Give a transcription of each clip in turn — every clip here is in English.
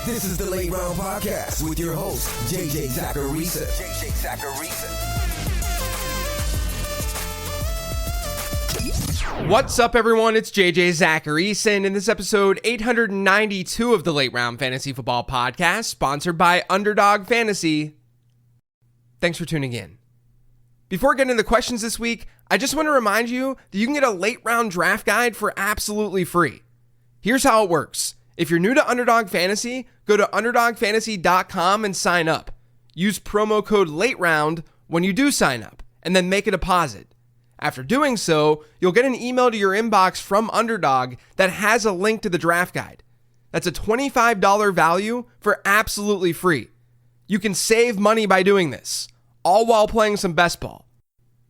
This is the Late Round Podcast with your host, JJ Zacharisa. What's up, everyone? It's JJ Zacharisa, and in this episode 892 of the Late Round Fantasy Football Podcast, sponsored by Underdog Fantasy. Thanks for tuning in. Before getting into the questions this week, I just want to remind you that you can get a late round draft guide for absolutely free. Here's how it works. If you're new to Underdog Fantasy, go to underdogfantasy.com and sign up. Use promo code LATEROUND when you do sign up, and then make a deposit. After doing so, you'll get an email to your inbox from Underdog that has a link to the draft guide. That's a $25 value for absolutely free. You can save money by doing this, all while playing some best ball.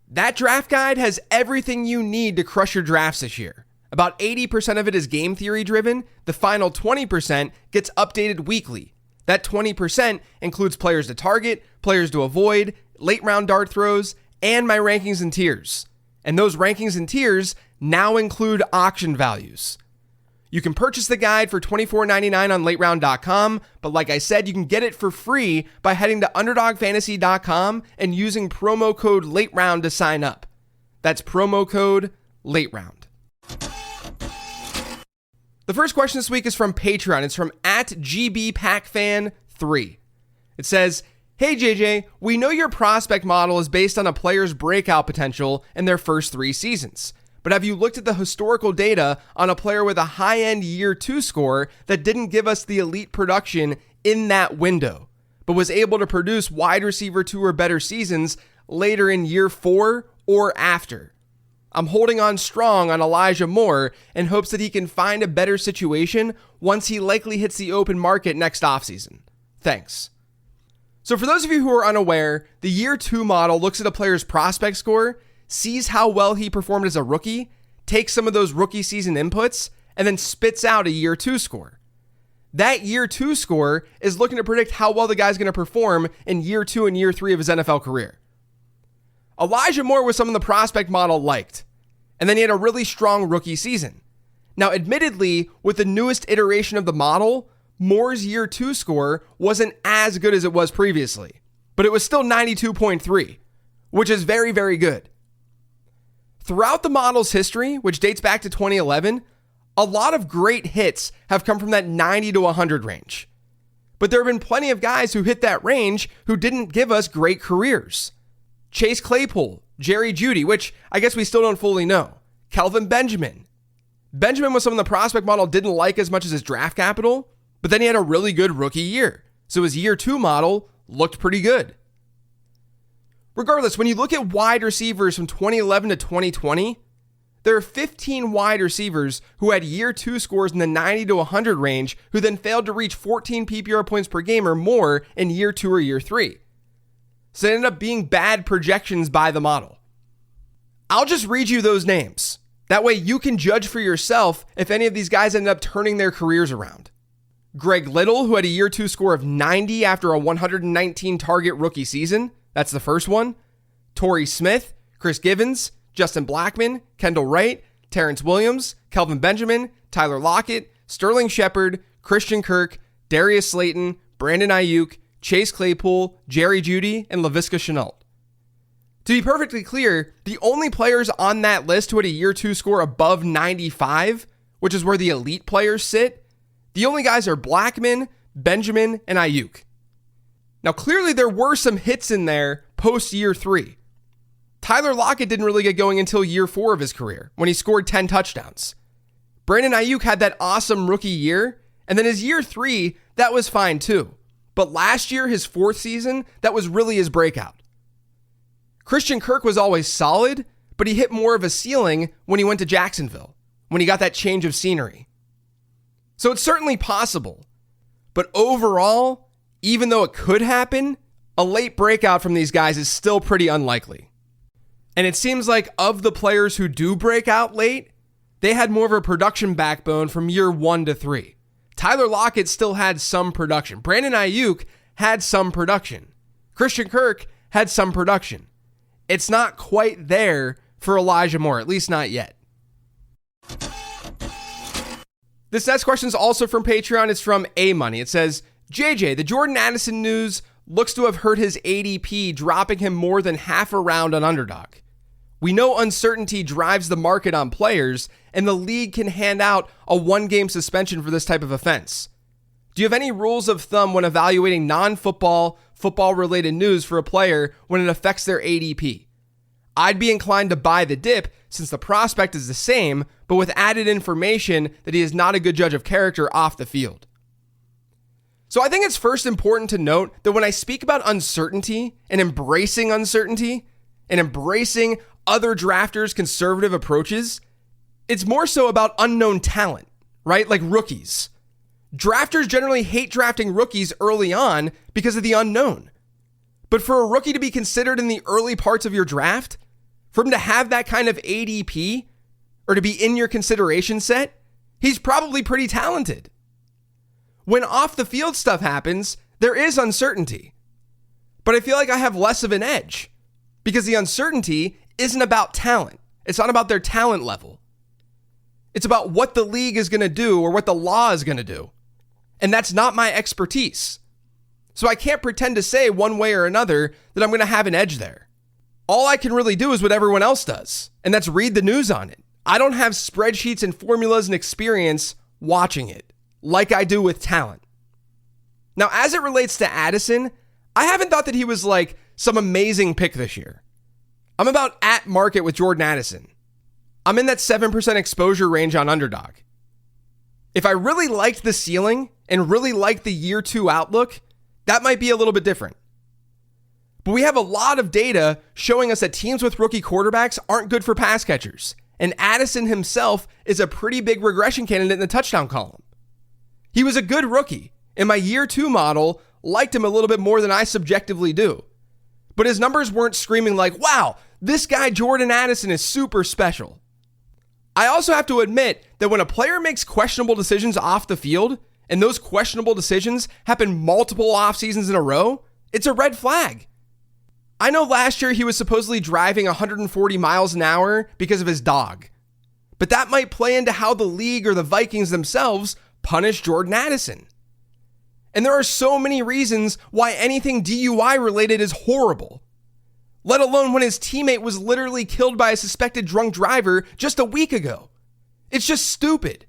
That draft guide has everything you need to crush your drafts this year. About 80% of it is game theory driven. The final 20% gets updated weekly. That 20% includes players to target, players to avoid, late round dart throws, and my rankings and tiers. And those rankings and tiers now include auction values. You can purchase the guide for $24.99 on lateround.com, but like I said, you can get it for free by heading to underdogfantasy.com and using promo code LATEROUND to sign up. That's promo code LATEROUND. The first question this week is from Patreon. It's from @GBPackFan3. It says, "Hey JJ, we know your prospect model is based on a player's breakout potential in their first 3 seasons. But have you looked at the historical data on a player with a high-end year 2 score that didn't give us the elite production in that window, but was able to produce wide receiver 2 or better seasons later in year 4 or after? I'm holding on strong on Elijah Moore in hopes that he can find a better situation once he likely hits the open market next offseason. Thanks." So for those of you who are unaware, the year 2 model looks at a player's prospect score, sees how well he performed as a rookie, takes some of those rookie season inputs, and then spits out a year 2 score. That year 2 score is looking to predict how well the guy's going to perform in year 2 and year 3 of his NFL career. Elijah Moore was someone the prospect model liked, and then he had a really strong rookie season. Now, admittedly, with the newest iteration of the model, Moore's year 2 score wasn't as good as it was previously, but it was still 92.3, which is very, very good. Throughout the model's history, which dates back to 2011, a lot of great hits have come from that 90 to 100 range. But there have been plenty of guys who hit that range who didn't give us great careers. Chase Claypool, Jerry Jeudy, which I guess we still don't fully know. Kelvin Benjamin. Benjamin was someone the prospect model didn't like as much as his draft capital, but then he had a really good rookie year. So his year 2 model looked pretty good. Regardless, when you look at wide receivers from 2011 to 2020, there are 15 wide receivers who had year 2 scores in the 90 to 100 range who then failed to reach 14 PPR points per game or more in year 2 or year 3. So it ended up being bad projections by the model. I'll just read you those names. That way you can judge for yourself if any of these guys ended up turning their careers around. Greg Little, who had a year 2 score of 90 after a 119 target rookie season. That's the first one. Torrey Smith, Chris Givens, Justin Blackmon, Kendall Wright, Terrence Williams, Kelvin Benjamin, Tyler Lockett, Sterling Shepard, Christian Kirk, Darius Slayton, Brandon Ayuk, Chase Claypool, Jerry Jeudy, and Laviska Shenault. To be perfectly clear, the only players on that list who had a year 2 score above 95, which is where the elite players sit, the only guys are Blackmon, Benjamin, and Ayuk. Now, clearly there were some hits in there post year 3. Tyler Lockett didn't really get going until year 4 of his career when he scored 10 touchdowns. Brandon Ayuk had that awesome rookie year, and then his year 3, that was fine too. But last year, his 4th season, that was really his breakout. Christian Kirk was always solid, but he hit more of a ceiling when he went to Jacksonville, when he got that change of scenery. So it's certainly possible. But overall, even though it could happen, a late breakout from these guys is still pretty unlikely. And it seems like of the players who do break out late, they had more of a production backbone from year 1 to 3. Tyler Lockett still had some production. Brandon Ayuk had some production. Christian Kirk had some production. It's not quite there for Elijah Moore, at least not yet. This next question is also from Patreon. It's from A-Money. It says, JJ, the Jordan Addison news looks to have hurt his ADP, dropping him more than half a round on Underdog. We know uncertainty drives the market on players, and the league can hand out a 1-game suspension for this type of offense. Do you have any rules of thumb when evaluating non-football, football-related news for a player when it affects their ADP? I'd be inclined to buy the dip since the prospect is the same, but with added information that he is not a good judge of character off the field. So I think it's first important to note that when I speak about uncertainty and embracing uncertainty and embracing other drafters' conservative approaches, it's more so about unknown talent, right? Like rookies. Drafters generally hate drafting rookies early on because of the unknown. But for a rookie to be considered in the early parts of your draft, for him to have that kind of ADP or to be in your consideration set, he's probably pretty talented. When off the field stuff happens, there is uncertainty. But I feel like I have less of an edge because the uncertainty isn't about talent. It's not about their talent level. It's about what the league is going to do or what the law is going to do. And that's not my expertise. So I can't pretend to say one way or another that I'm going to have an edge there. All I can really do is what everyone else does, and that's read the news on it. I don't have spreadsheets and formulas and experience watching it like I do with talent. Now, as it relates to Addison, I haven't thought that he was like some amazing pick this year. I'm about at market with Jordan Addison. I'm in that 7% exposure range on Underdog. If I really liked the ceiling and really liked the year 2 outlook, that might be a little bit different. But we have a lot of data showing us that teams with rookie quarterbacks aren't good for pass catchers. And Addison himself is a pretty big regression candidate in the touchdown column. He was a good rookie, and my year 2 model liked him a little bit more than I subjectively do. But his numbers weren't screaming like, wow, this guy Jordan Addison is super special. I also have to admit that when a player makes questionable decisions off the field, and those questionable decisions happen multiple off seasons in a row, it's a red flag. I know last year he was supposedly driving 140 miles an hour because of his dog, but that might play into how the league or the Vikings themselves punish Jordan Addison. And there are so many reasons why anything DUI related is horrible, let alone when his teammate was literally killed by a suspected drunk driver just a week ago. It's just stupid.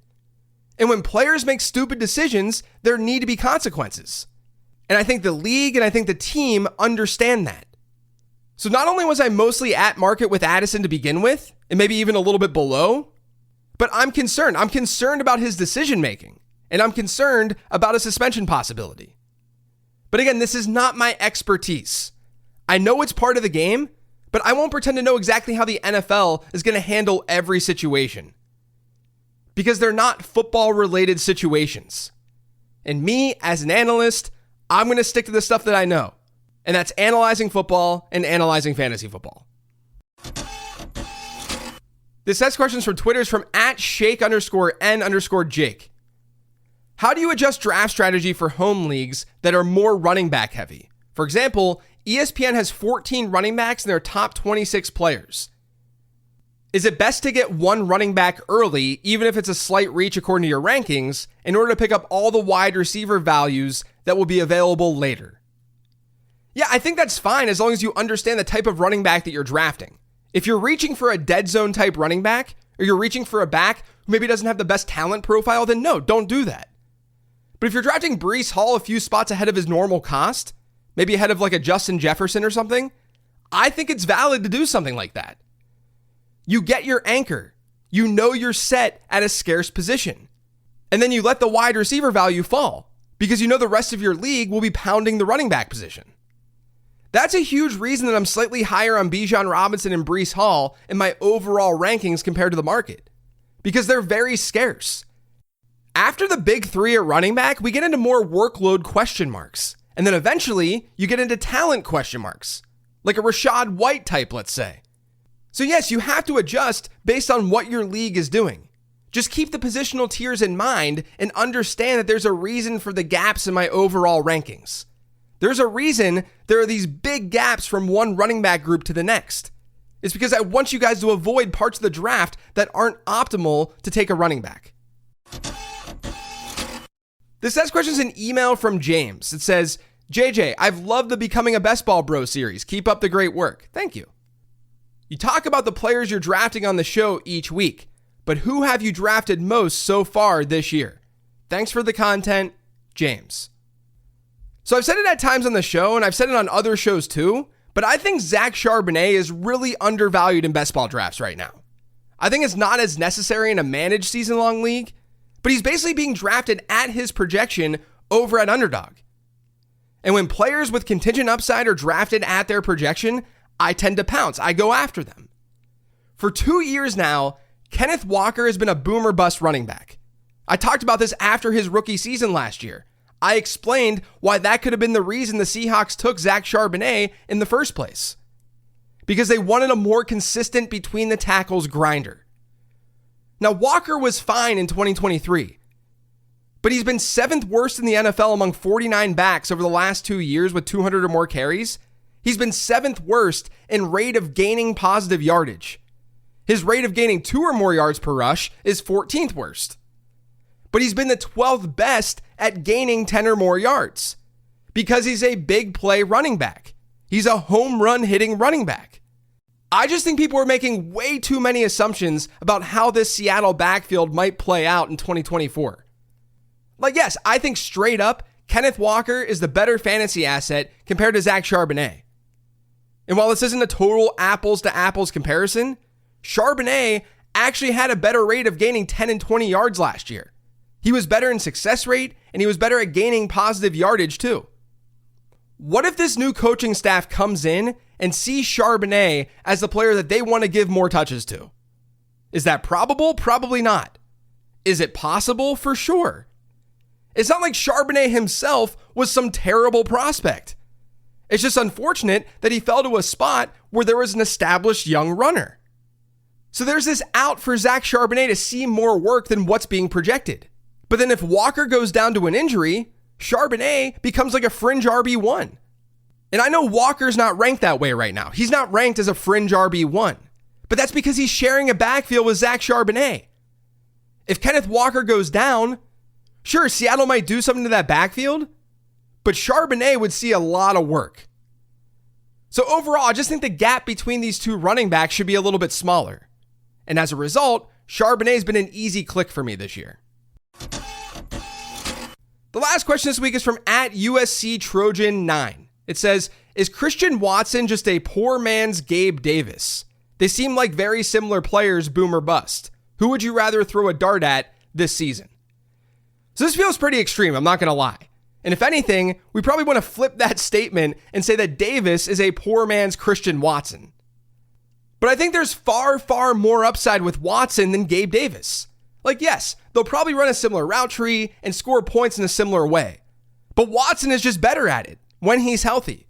And when players make stupid decisions, there need to be consequences. And I think the league and I think the team understand that. So not only was I mostly at market with Addison to begin with, and maybe even a little bit below, but I'm concerned. I'm concerned about his decision making, and I'm concerned about a suspension possibility. But again, this is not my expertise. I know it's part of the game, but I won't pretend to know exactly how the NFL is going to handle every situation. Because they're not football-related situations. And me, as an analyst, I'm going to stick to the stuff that I know. And that's analyzing football and analyzing fantasy football. This next question is from Twitter. Is from @shake_n_Jake. How do you adjust draft strategy for home leagues that are more running back heavy? For example, ESPN has 14 running backs in their top 26 players. Is it best to get one running back early, even if it's a slight reach according to your rankings, in order to pick up all the wide receiver values that will be available later? Yeah, I think that's fine as long as you understand the type of running back that you're drafting. If you're reaching for a dead zone type running back, or you're reaching for a back who maybe doesn't have the best talent profile, then no, don't do that. But if you're drafting Breece Hall a few spots ahead of his normal cost, maybe ahead of like a Justin Jefferson or something, I think it's valid to do something like that. You get your anchor. You know you're set at a scarce position. And then you let the wide receiver value fall because you know the rest of your league will be pounding the running back position. That's a huge reason that I'm slightly higher on Bijan Robinson and Breece Hall in my overall rankings compared to the market, because they're very scarce. After the big 3 at running back, we get into more workload question marks. And then eventually you get into talent question marks, like a Rachaad White type, let's say. So yes, you have to adjust based on what your league is doing. Just keep the positional tiers in mind and understand that there's a reason for the gaps in my overall rankings. There's a reason there are these big gaps from one running back group to the next. It's because I want you guys to avoid parts of the draft that aren't optimal to take a running back. This next question is an email from James. It says, JJ, I've loved the Becoming a Best Ball Bro series. Keep up the great work. Thank you. You talk about the players you're drafting on the show each week, but who have you drafted most so far this year? Thanks for the content, James. So I've said it at times on the show, and I've said it on other shows too, but I think Zach Charbonnet is really undervalued in best ball drafts right now. I think it's not as necessary in a managed season-long league, but he's basically being drafted at his projection over at Underdog. And when players with contingent upside are drafted at their projection, I tend to pounce. I go after them. For 2 years now, Kenneth Walker has been a boomer bust running back. I talked about this after his rookie season last year. I explained why that could have been the reason the Seahawks took Zach Charbonnet in the first place. Because they wanted a more consistent between the tackles grinder. Now, Walker was fine in 2023, but he's been 7th worst in the NFL among 49 backs over the last 2 years with 200 or more carries. He's been 7th worst in rate of gaining positive yardage. His rate of gaining 2 or more yards per rush is 14th worst. But he's been the 12th best at gaining 10 or more yards because he's a big play running back. He's a home run hitting running back. I just think people are making way too many assumptions about how this Seattle backfield might play out in 2024. Like, yes, I think straight up, Kenneth Walker is the better fantasy asset compared to Zach Charbonnet. And while this isn't a total apples to apples comparison, Charbonnet actually had a better rate of gaining 10 and 20 yards last year. He was better in success rate, and he was better at gaining positive yardage too. What if this new coaching staff comes in and sees Charbonnet as the player that they want to give more touches to? Is that probable? Probably not. Is it possible? For sure. It's not like Charbonnet himself was some terrible prospect. It's just unfortunate that he fell to a spot where there was an established young runner. So there's this out for Zach Charbonnet to see more work than what's being projected. But then if Walker goes down to an injury, Charbonnet becomes like a fringe RB1. And I know Walker's not ranked that way right now. He's not ranked as a fringe RB1. But that's because he's sharing a backfield with Zach Charbonnet. If Kenneth Walker goes down, sure, Seattle might do something to that backfield, but Charbonnet would see a lot of work. So overall, I just think the gap between these two running backs should be a little bit smaller. And as a result, Charbonnet's been an easy click for me this year. The last question this week is from @USCTrojan9. It says, is Christian Watson just a poor man's Gabe Davis? They seem like very similar players, boom or bust. Who would you rather throw a dart at this season? So this feels pretty extreme, I'm not going to lie. And if anything, we probably want to flip that statement and say that Davis is a poor man's Christian Watson. But I think there's far, far more upside with Watson than Gabe Davis. Like, yes, they'll probably run a similar route tree and score points in a similar way. But Watson is just better at it when he's healthy.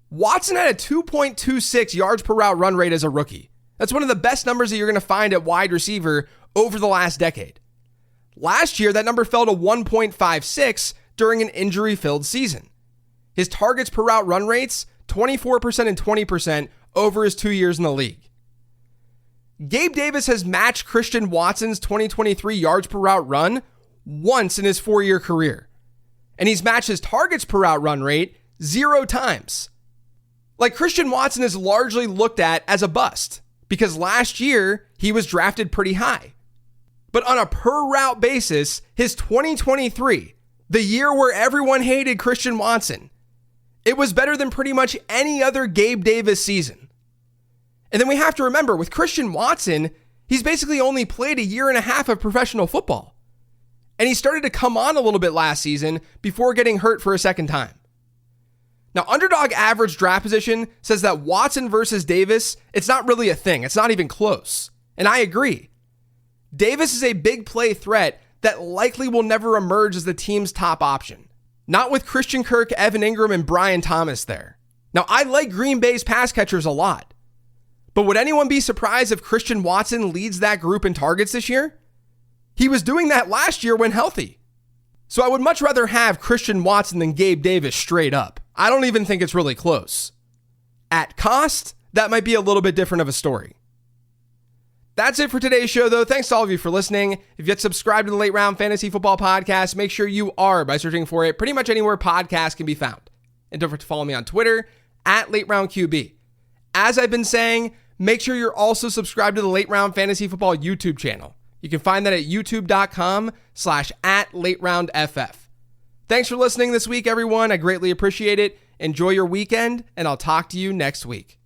Watson had a 2.26 yards per route run rate as a rookie. That's one of the best numbers that you're going to find at wide receiver over the last decade. Last year, that number fell to 1.56 during an injury-filled season. His targets per route run rates, 24% and 20% over his 2 years in the league. Gabe Davis has matched Christian Watson's 2023 yards per route run once in his 4-year career. And he's matched his targets per route run rate 0 times. Like, Christian Watson is largely looked at as a bust because last year he was drafted pretty high. But on a per route basis, his 2023, the year where everyone hated Christian Watson, it was better than pretty much any other Gabe Davis season. And then we have to remember, with Christian Watson, he's basically only played a year and a half of professional football. And he started to come on a little bit last season before getting hurt for a second time. Now, Underdog average draft position says that Watson versus Davis, it's not really a thing. It's not even close. And I agree. Davis is a big play threat that likely will never emerge as the team's top option. Not with Christian Kirk, Evan Ingram, and Brian Thomas there. Now, I like Green Bay's pass catchers a lot. But would anyone be surprised if Christian Watson leads that group in targets this year? He was doing that last year when healthy. So I would much rather have Christian Watson than Gabe Davis straight up. I don't even think it's really close. At cost, that might be a little bit different of a story. That's it for today's show, though. Thanks to all of you for listening. If you yet subscribed to the Late Round Fantasy Football Podcast, make sure you are by searching for it pretty much anywhere podcasts can be found. And don't forget to follow me on Twitter at LateRoundQB. As I've been saying, make sure you're also subscribed to the Late Round Fantasy Football YouTube channel. You can find that at youtube.com/@LateRoundFF. Thanks for listening this week, everyone. I greatly appreciate it. Enjoy your weekend, and I'll talk to you next week.